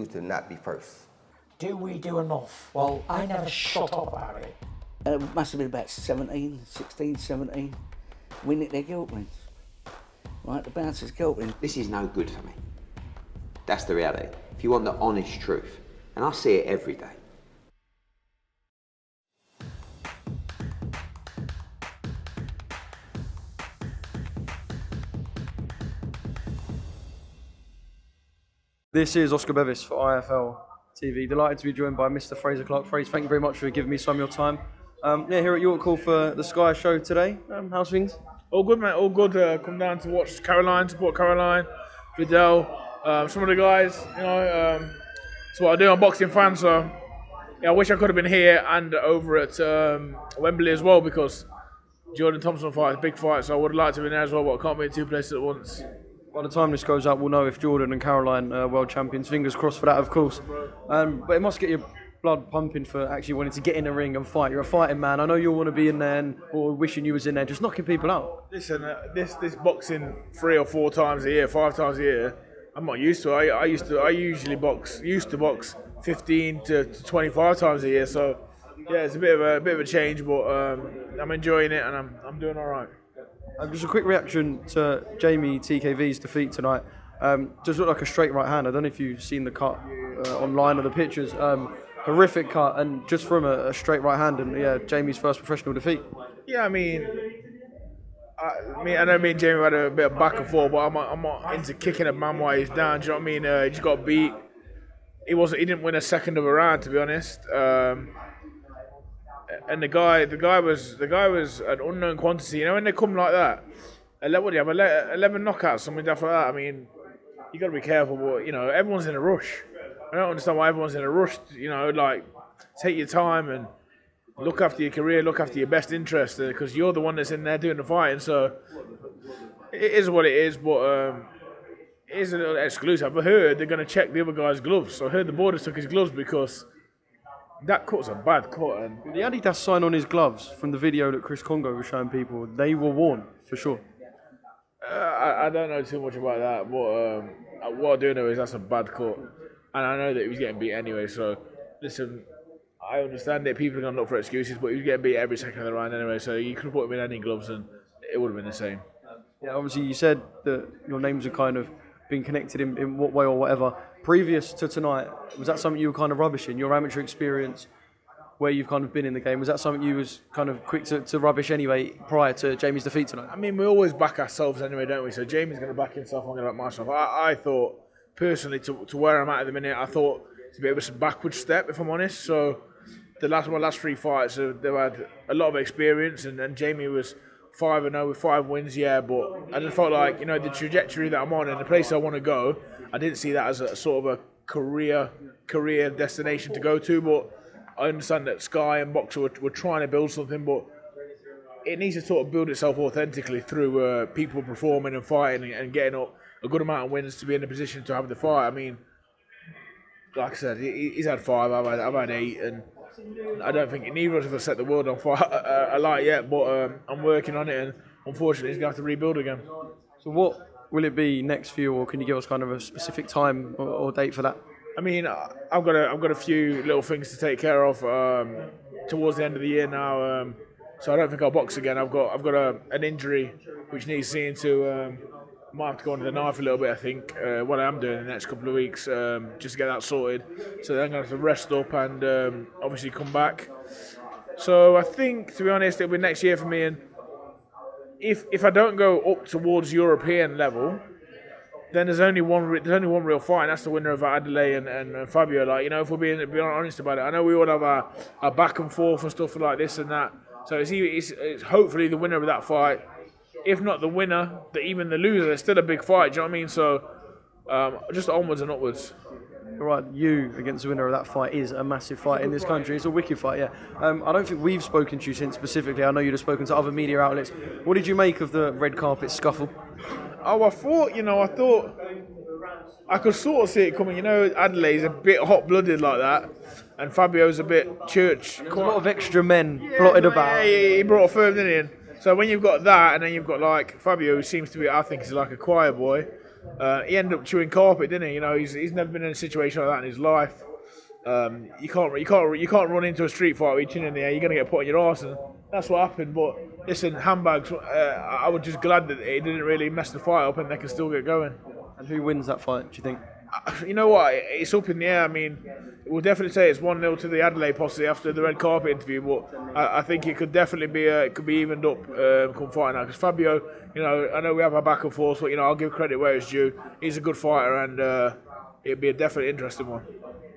choose to not be first? Do we do enough? Well, I never shut up about it. It must have been about 16, 17. We nicked their guilt rings. Right, the bouncer's guilt ring. This is no good for me. That's the reality. If you want the honest truth, and I see it every day. This is Oscar Bevis for IFL TV. Delighted to be joined by Mr. Frazer Clarke. Frazer, thank you very much for giving me some of your time. Here at York Hall for the Sky Show today. How's things? All good, mate. All good. Come down to watch Caroline, support Caroline, Vidal, some of the guys. It's what I do. I'm boxing fan, so yeah, I wish I could have been here and over at Wembley as well, because Jordan Thompson fight is a big fight, so I would have liked to have been there as well, but I can't be in two places at once. By the time this goes out, we'll know if Jordan and Caroline are world champions. Fingers crossed for that, of course. But it must get your blood pumping for actually wanting to get in the ring and fight. You're a fighting man. I know you'll want to be in there or wishing you was in there, just knocking people out. Listen, this boxing 3 or 4 times a year, 5 times a year, I'm not used to it. I used to box 15 to 25 times a year. So yeah, it's a bit of a change, but I'm enjoying it and I'm doing all right. Just a quick reaction to Jamie TKV's defeat tonight. Just looked like a straight right hand. I don't know if you've seen the cut online or the pictures. Horrific cut, and just from a straight right hand, and yeah, Jamie's first professional defeat. Yeah, I mean, I know me and Jamie had a bit of back and forth, but I'm not into kicking a man while he's down. Do you know what I mean? He just got beat. He didn't win a second of a round, to be honest. And the guy was an unknown quantity. You know, when they come like that, what do you have, 11 knockouts, something like that. I mean, you got to be careful, but everyone's in a rush. I don't understand why everyone's in a rush. Like, take your time and look after your career, look after your best interest, because you're the one that's in there doing the fighting. So it is what it is, but it is a little exclusive. I've heard they're going to check the other guy's gloves. So I heard the borders took his gloves because that cut's a bad cut. And the Adidas sign on his gloves from the video that Chris Congo was showing people, they were worn for sure. I don't know too much about that, but what I do know is that's a bad cut. And I know that he was getting beat anyway, so listen, I understand that people are going to look for excuses, but he was getting beat every second of the round anyway, so you could have put him in any gloves and it would have been the same. Yeah, obviously you said that your names have kind of been connected in what way or whatever. Previous to tonight, was that something you were kind of rubbish in? Your amateur experience, where you've kind of been in the game, was that something you was kind of quick to rubbish anyway prior to Jamie's defeat tonight? I mean, we always back ourselves anyway, don't we? So Jamie's going to back himself, I'm going to back myself. I thought, personally, to where I'm at the minute, I thought it's a bit of a backward step, if I'm honest. So my last 3 fights, they've had a lot of experience, and Jamie was 5-0 with 5 wins, yeah, but I just felt like, the trajectory that I'm on and the place I want to go, I didn't see that as a sort of a career destination to go to, but I understand that Sky and Boxer were trying to build something, but it needs to sort of build itself authentically through people performing and fighting and getting up a good amount of wins to be in a position to have the fight. I mean, like I said, he's had 5, I've had 8, and I don't think neither of us have set the world on fire a lot yet, but I'm working on it, and unfortunately he's going to have to rebuild again. So what will it be next for you, or can you give us kind of a specific time or date for that? I mean, I've got a few little things to take care of towards the end of the year now, so I don't think I'll box again. I've got an injury which needs seeing to. Might have to go under the knife a little bit, I think, what I am doing in the next couple of weeks, just to get that sorted. So then I'm going to have to rest up and obviously come back. So I think, to be honest, it'll be next year for me. And if I don't go up towards European level, then there's only one real fight, and that's the winner of Adeleye and Fabio. Like, if we're being honest about it, I know we all have our back and forth and stuff like this and that. So it's hopefully the winner of that fight. If not the winner, even the loser, it's still a big fight. Do you know what I mean? So just onwards and upwards. Right, you against the winner of that fight is a massive fight in this country. It's a wicked fight, yeah. I don't think we've spoken to you since specifically. I know you'd have spoken to other media outlets. What did you make of the red carpet scuffle? Oh, I thought I could sort of see it coming. Adelaide's a bit hot-blooded like that, and Fabio's a bit church. There's a lot of extra men plotted about. Yeah, he brought a firm, didn't he? So when you've got that, and then you've got like Fabio, who seems to be, I think, is like a choir boy. He ended up chewing carpet, didn't he? You know, he's never been in a situation like that in his life. You can't run into a street fight with your chin in the air. You're gonna get put on your arse, and that's what happened. But listen, handbags. I was just glad that it didn't really mess the fight up, and they can still get going. And who wins that fight, do you think? You know what? It's up in the air. I mean, we'll definitely say it's 1-0 to the Adelaide posse after the red carpet interview, but I think it could definitely be evened up come fighting now. Because Fabio, you know, I know we have our back and forth, but you know, I'll give credit where it's due. He's a good fighter, and it'd be a definitely interesting one.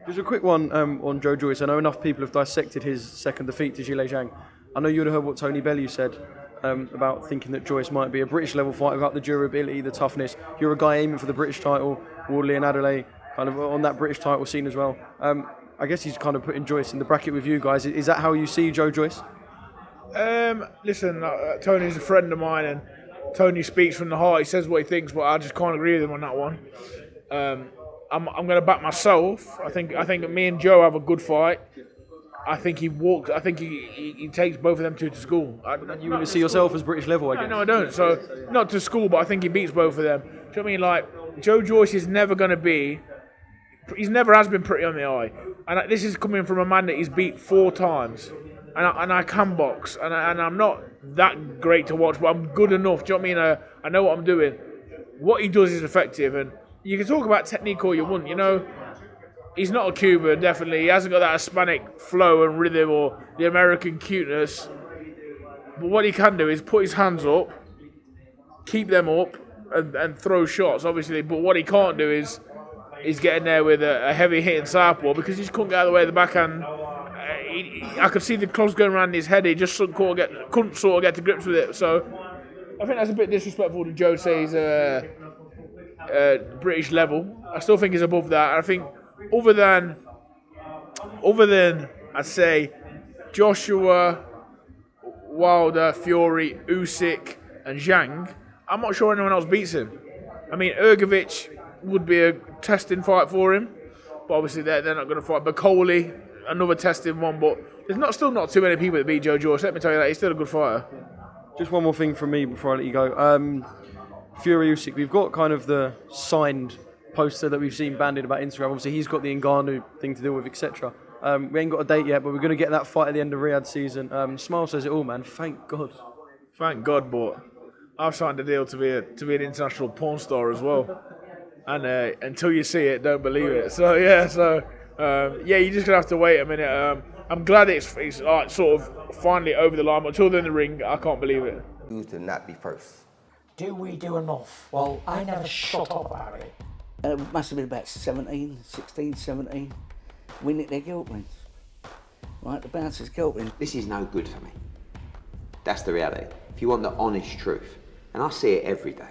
Just a quick one on Joe Joyce. I know enough people have dissected his second defeat to Zhilei Zhang. I know you'd have heard what Tony Bellew said about thinking that Joyce might be a British level fighter without the durability, the toughness. You're a guy aiming for the British title, Wardley and Adeleye kind of on that British title scene as well. I guess he's kind of putting Joyce in the bracket with you guys. Is that how you see Joe Joyce? Listen, Tony's a friend of mine, and Tony speaks from the heart. He says what he thinks, but I just can't agree with him on that one. I'm going to back myself. I think me and Joe have a good fight. I think he takes both of them two to school. You wouldn't see yourself as British level, I guess. No, I don't. So not to school, but I think he beats both of them. Do you know what I mean? Like, Joe Joyce is never going to be. He's never has been pretty on the eye, and this is coming from a man that he's beat 4 times. And I can box, and I'm not that great to watch, but I'm good enough. Do you know what I mean? I know what I'm doing. What he does is effective, and you can talk about technique all you want. You know, he's not a Cuban, definitely. He hasn't got that Hispanic flow and rhythm or the American cuteness. But what he can do is put his hands up, keep them up, and throw shots, obviously. But what he can't do is get in there with a heavy hitting southpaw, because he just couldn't get out of the way of the backhand. I could see the clubs going around his head. He just couldn't sort of get to grips with it. So I think that's a bit disrespectful to Joe to say he's British level. I still think he's above that. I think other than I'd say Joshua, Wilder, Fury, Usyk, and Zhang, I'm not sure anyone else beats him. I mean, Ergovic would be a testing fight for him, but obviously they're not going to fight. Bacoli, another testing one, but there's still not too many people that beat Joe Joyce. Let me tell you that, he's still a good fighter. Just one more thing from me before I let you go. Fury-Usyk, we've got kind of the signed poster that we've seen banded about Instagram. Obviously, he's got the Ngannou thing to deal with, etc. We ain't got a date yet, but we're going to get that fight at the end of Riyadh season. Smile says it all, man. Thank God. Thank God, but I've signed a deal to be an international porn star as well. And until you see it, don't believe it. So yeah, you're just gonna have to wait a minute. I'm glad it's like sort of finally over the line, but until they're in the ring, I can't believe it. You to not be first. Do we do enough? Well, I never shut up about it. It must have been about 16, 17. We nicked their guilt rings. Right, the bouncer's guilt ring. This is no good for me. That's the reality. If you want the honest truth, and I see it every day.